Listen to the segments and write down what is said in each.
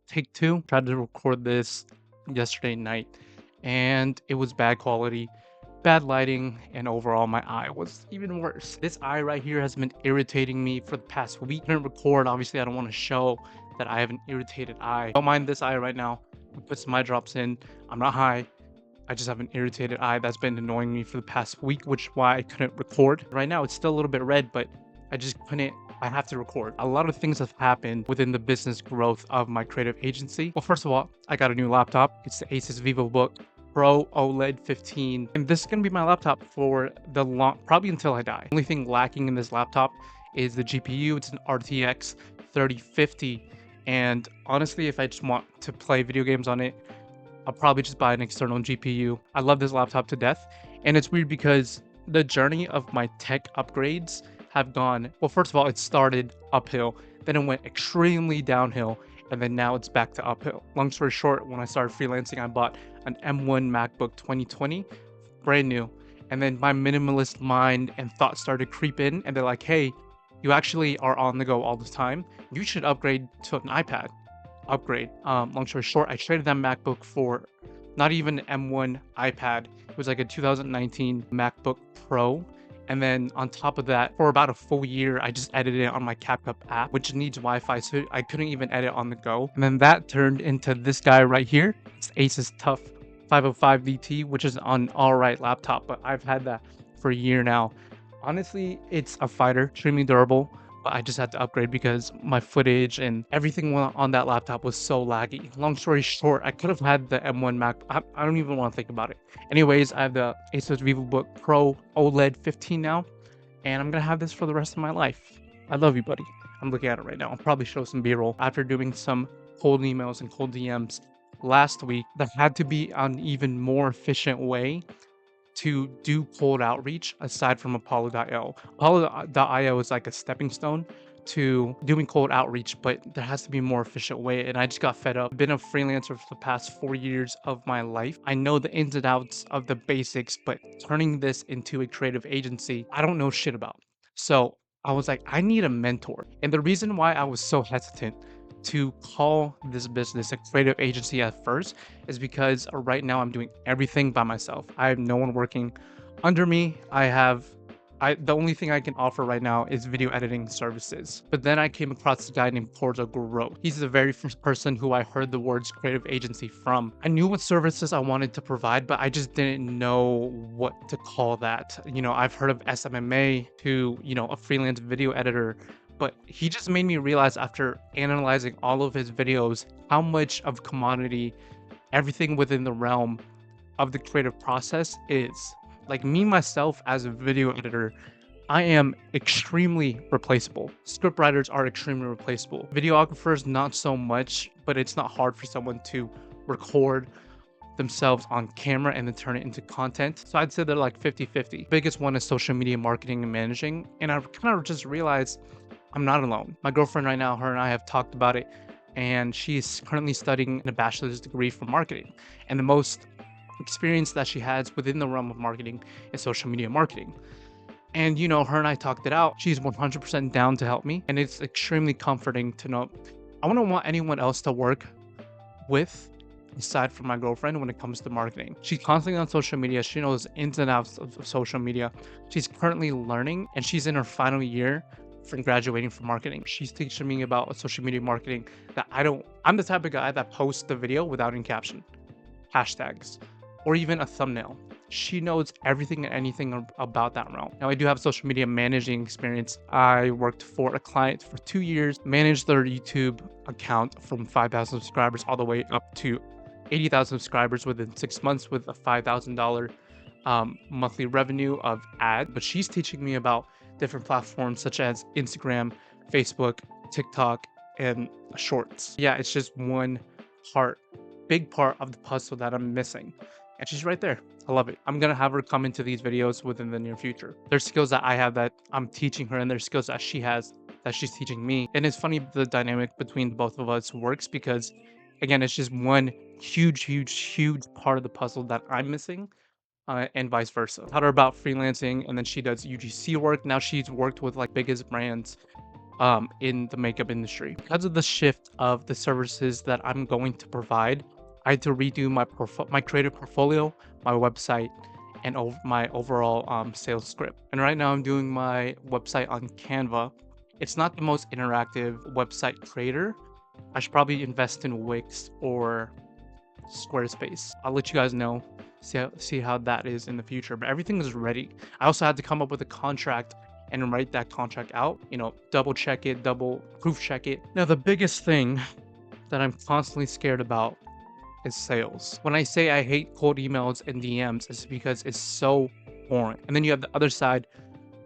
take two. Tried to record this yesterday night, and it was bad quality, bad lighting, and overall my eye was even worse. This eye right here has been irritating me for the past week. I didn't record, obviously I don't want to show that I have an irritated eye. Don't mind this eye right now. I put some eye drops in. I'm not high. I just have an irritated eye that's been annoying me for the past week, which is why I couldn't record. Right now, it's still a little bit red, but I just couldn't. I have to record. A lot of things have happened within the business growth of my creative agency. Well, first of all, I got a new laptop. It's the Asus VivoBook Pro OLED 15, and this is gonna be my laptop for the long, probably until I die. Only thing lacking in this laptop is the GPU. It's an RTX 3050, and honestly, if I just want to play video games on it, I'll probably just buy an external GPU. I love this laptop to death. And it's weird because the journey of my tech upgrades have gone, well, first of all, it started uphill, then it went extremely downhill, and then now it's back to uphill. Long story short, when I started freelancing, I bought an M1 MacBook 2020, brand new. And then my minimalist mind and thoughts started to creep in, and they're like, hey, you actually are on the go all the time. You should upgrade to an iPad. Long story short, I traded that MacBook for not even an M1 iPad. It was like a 2019 MacBook Pro. And then on top of that, for about a full year, I just edited it on my CapCut app, which needs Wi-Fi, so I couldn't even edit on the go. And then that turned into this guy right here. It's Asus Tough 505 VT, which is an all-right laptop, but I've had that for a year now. Honestly, it's a fighter, extremely durable, but I just had to upgrade because my footage and everything on that laptop was so laggy. Long story short, I could have had the M1 Mac. I don't even want to think about it. Anyways, I have the Asus VivoBook Pro OLED 15 now, and I'm gonna have this for the rest of my life. I love you, buddy. I'm looking at it right now. I'll probably show some B-roll after doing some cold emails and cold DMs last week. There had to be an even more efficient way to do cold outreach aside from Apollo.io. Apollo.io is like a stepping stone to doing cold outreach, but there has to be a more efficient way. And I just got fed up. I've been a freelancer for the past 4 years of my life. I know the ins and outs of the basics, but turning this into a creative agency, I don't know shit about. So I was like, I need a mentor. And the reason why I was so hesitant to call this business a creative agency at first is because right now I'm doing everything by myself. I have no one working under me. The only thing I can offer right now is video editing services. But then I came across a guy named Corzo Growth. He's the very first person who I heard the words creative agency from. I knew what services I wanted to provide, but I just didn't know what to call that. I've heard of SMMA to, a freelance video editor, but he just made me realize after analyzing all of his videos how much of commodity everything within the realm of the creative process is. Like me myself as a video editor, I am extremely replaceable. Script writers are extremely replaceable. Videographers, not so much, but it's not hard for someone to record themselves on camera and then turn it into content. So I'd say they're like 50-50. Biggest one is social media marketing and managing. And I've kind of just realized I'm not alone. My girlfriend right now, her and I have talked about it, and she's currently studying a bachelor's degree for marketing. And the most experience that she has within the realm of marketing is social media marketing. And her and I talked it out. She's 100% down to help me, and it's extremely comforting to know I wouldn't want anyone else to work with aside from my girlfriend when it comes to marketing. She's constantly on social media. She knows ins and outs of social media. She's currently learning, and she's in her final year from graduating from marketing. She's teaching me about social media marketing that I'm the type of guy that posts the video without any caption, hashtags, or even a thumbnail. She knows everything and anything about that realm. Now, I do have social media managing experience. I worked for a client for 2 years, managed their YouTube account from 5,000 subscribers all the way up to 80,000 subscribers within 6 months with a $5,000 monthly revenue of ad. But she's teaching me about different platforms such as Instagram, Facebook, TikTok, and Shorts. Yeah, it's just one big part of the puzzle that I'm missing. And she's right there. I love it. I'm gonna have her come into these videos within the near future. There's skills that I have that I'm teaching her, and there's skills that she has that she's teaching me. And it's funny the dynamic between both of us works because, again, it's just one huge part of the puzzle that I'm missing, and vice versa. Taught her about freelancing, and then she does UGC work. Now she's worked with like biggest brands in the makeup industry. Because of the shift of the services that I'm going to provide, I had to redo my creative portfolio, my website, and my overall sales script. And right now I'm doing my website on Canva. It's not the most interactive website creator. I should probably invest in Wix or Squarespace. I'll let you guys know, see how that is in the future. But everything is ready. I also had to come up with a contract and write that contract out. Double check it, double proof check it. Now, the biggest thing that I'm constantly scared about is sales. When I say I hate cold emails and DMs, it's because it's so boring. And then you have the other side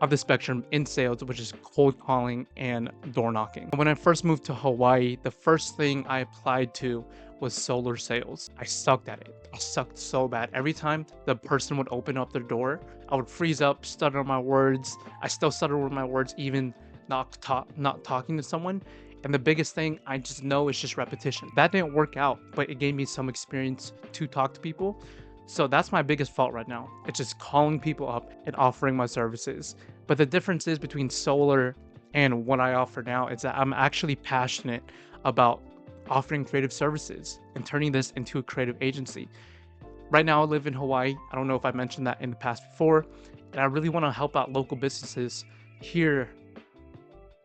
of the spectrum in sales, which is cold calling and door knocking. When I first moved to Hawaii, the first thing I applied to was solar sales. I sucked at it. I sucked so bad. Every time the person would open up their door, I would freeze up, stutter on my words. I still stutter with my words, even not talking to someone. And the biggest thing I just know is just repetition. That didn't work out, but it gave me some experience to talk to people. So that's my biggest fault right now. It's just calling people up and offering my services. But the difference is between solar and what I offer now is that I'm actually passionate about offering creative services and turning this into a creative agency. Right now I live in Hawaii. I don't know if I mentioned that in the past before, and I really want to help out local businesses here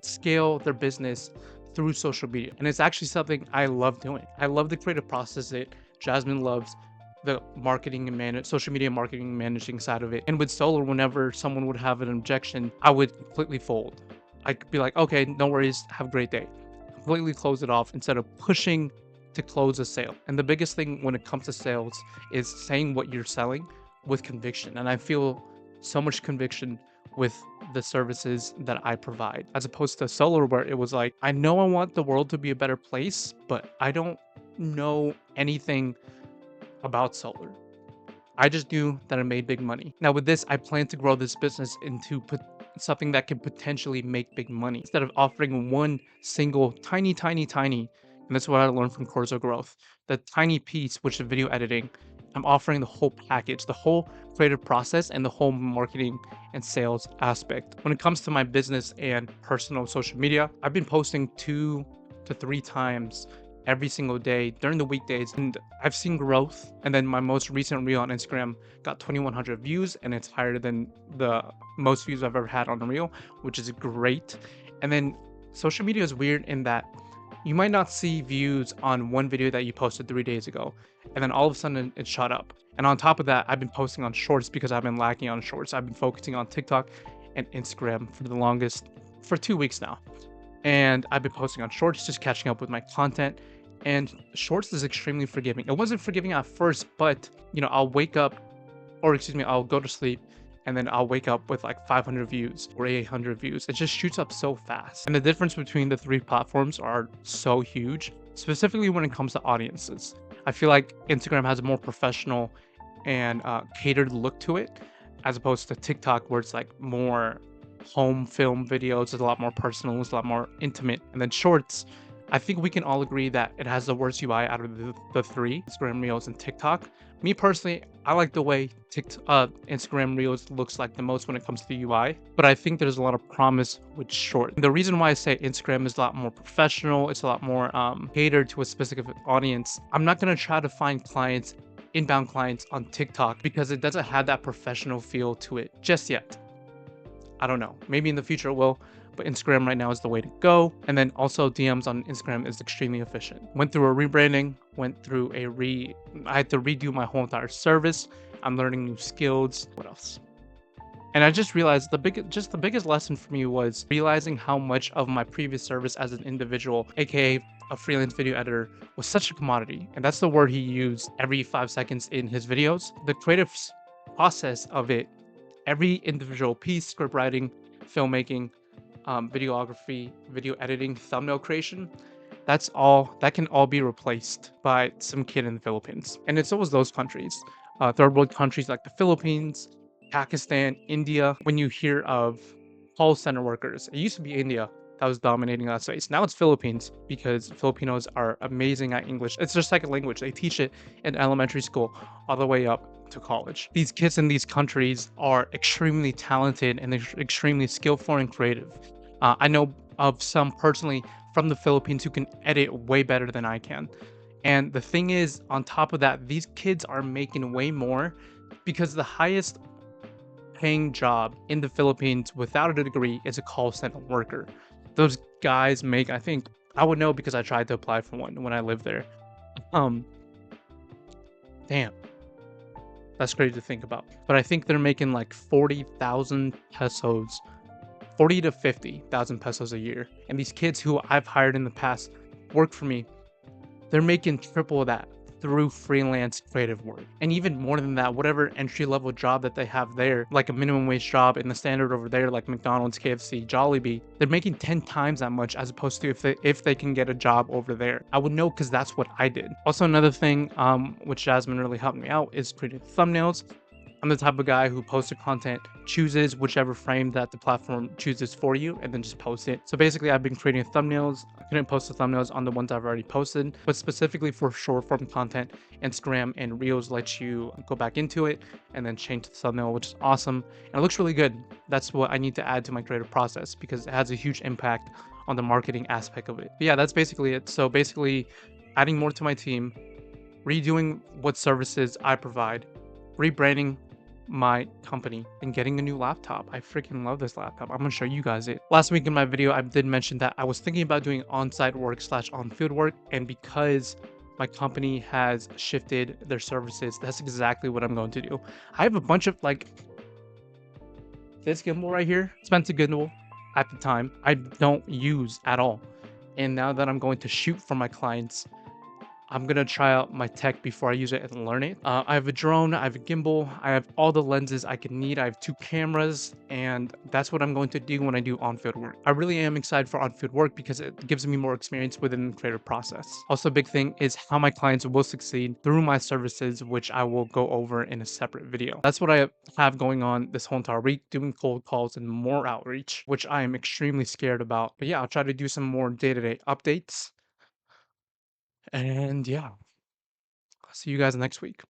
scale their business through social media. And it's actually something I love doing. I love the creative process that Jasmine loves, the marketing and social media marketing and managing side of it. And with solar, whenever someone would have an objection, I would completely fold. I'd be like, okay, no worries, have a great day. Completely close it off instead of pushing to close a sale. And the biggest thing when it comes to sales is saying what you're selling with conviction. And I feel so much conviction with the services that I provide, as opposed to solar, where it was like, I know I want the world to be a better place, but I don't know anything about solar. I just knew that I made big money. Now with this, I plan to grow this business into something that can potentially make big money instead of offering one single tiny, and that's what I learned from Corzo Growth. The tiny piece, which is video editing, I'm offering the whole package, the whole creative process, and the whole marketing and sales aspect. When it comes to my business and personal social media, I've been posting 2 to 3 times every single day during the weekdays, and I've seen growth. And then my most recent reel on Instagram got 2,100 views, and it's higher than the most views I've ever had on a reel, which is great. And then social media is weird in that you might not see views on one video that you posted 3 days ago, and then all of a sudden it shot up. And on top of that, I've been posting on shorts because I've been lacking on shorts. I've been focusing on TikTok and Instagram for 2 weeks now. And I've been posting on shorts, just catching up with my content. And shorts is extremely forgiving. It wasn't forgiving at first, but I'll wake up, or excuse me, I'll go to sleep, and then I'll wake up with like 500 views or 800 views. It just shoots up so fast. And the difference between the three platforms are so huge, specifically when it comes to audiences. I feel like Instagram has a more professional and catered look to it, as opposed to TikTok, where it's like more home film videos. It's a lot more personal, it's a lot more intimate. And then shorts, I think we can all agree that it has the worst UI out of the three, Instagram Reels and TikTok. Me personally, I like the way Instagram Reels looks like the most when it comes to the UI, but I think there's a lot of promise with short. The reason why I say Instagram is a lot more professional, it's a lot more catered to a specific audience. I'm not gonna try to find inbound clients on TikTok because it doesn't have that professional feel to it just yet. I don't know. Maybe in the future it will, but Instagram right now is the way to go. And then also DMs on Instagram is extremely efficient. Went through a rebranding, I had to redo my whole entire service. I'm learning new skills. What else? And I just realized the biggest lesson for me was realizing how much of my previous service as an individual, aka a freelance video editor, was such a commodity. And that's the word he used every 5 seconds in his videos. The creative process of it, every individual piece, script writing, filmmaking, videography, video editing, thumbnail creation, that can all be replaced by some kid in the Philippines. And it's always those countries, third world countries like the Philippines, Pakistan, India. When you hear of call center workers, it used to be India that was dominating that space. Now it's Philippines, because Filipinos are amazing at English. It's their second language. They teach it in elementary school all the way up to college. These kids in these countries are extremely talented and they're extremely skillful and creative. I know of some personally from the Philippines who can edit way better than I can. And the thing is, on top of that, these kids are making way more because the highest paying job in the Philippines without a degree is a call center worker. Those guys make, I think, I would know because I tried to apply for one when I lived there. Um, damn, that's crazy to think about. But I think they're making like 40,000 pesos, 40 to 50,000 pesos a year. And these kids who I've hired in the past work for me. They're making triple that through freelance creative work. And even more than that, whatever entry level job that they have there, like a minimum wage job in the standard over there, like McDonald's, KFC, Jollibee, they're making 10 times that much as opposed to if they can get a job over there. I would know because that's what I did. Also, another thing, which Jasmine really helped me out is creating thumbnails. I'm the type of guy who posts the content, chooses whichever frame that the platform chooses for you, and then just post it. So basically, I've been creating thumbnails. I couldn't post the thumbnails on the ones I've already posted, but specifically for short form content, Instagram and Reels let you go back into it and then change the thumbnail, which is awesome. And it looks really good. That's what I need to add to my creative process because it has a huge impact on the marketing aspect of it. But yeah, that's basically it. So basically, adding more to my team, redoing what services I provide, rebranding my company, and getting a new laptop. I freaking love this laptop. I'm gonna show you guys it. Last week in my video, I did mention that I was thinking about doing on-site work slash on-field work, and because my company has shifted their services, that's exactly what I'm going to do. I have a bunch of like this gimbal right here, expensive gimbal at the time, I don't use at all. And now that I'm going to shoot for my clients, I'm gonna try out my tech before I use it and learn it. I have a drone, I have a gimbal, I have all the lenses I can need. I have 2 cameras, and that's what I'm going to do when I do on-field work. I really am excited for on-field work because it gives me more experience within the creative process. Also, a big thing is how my clients will succeed through my services, which I will go over in a separate video. That's what I have going on this whole entire week, doing cold calls and more outreach, which I am extremely scared about. But yeah, I'll try to do some more day-to-day updates. And yeah, I'll see you guys next week.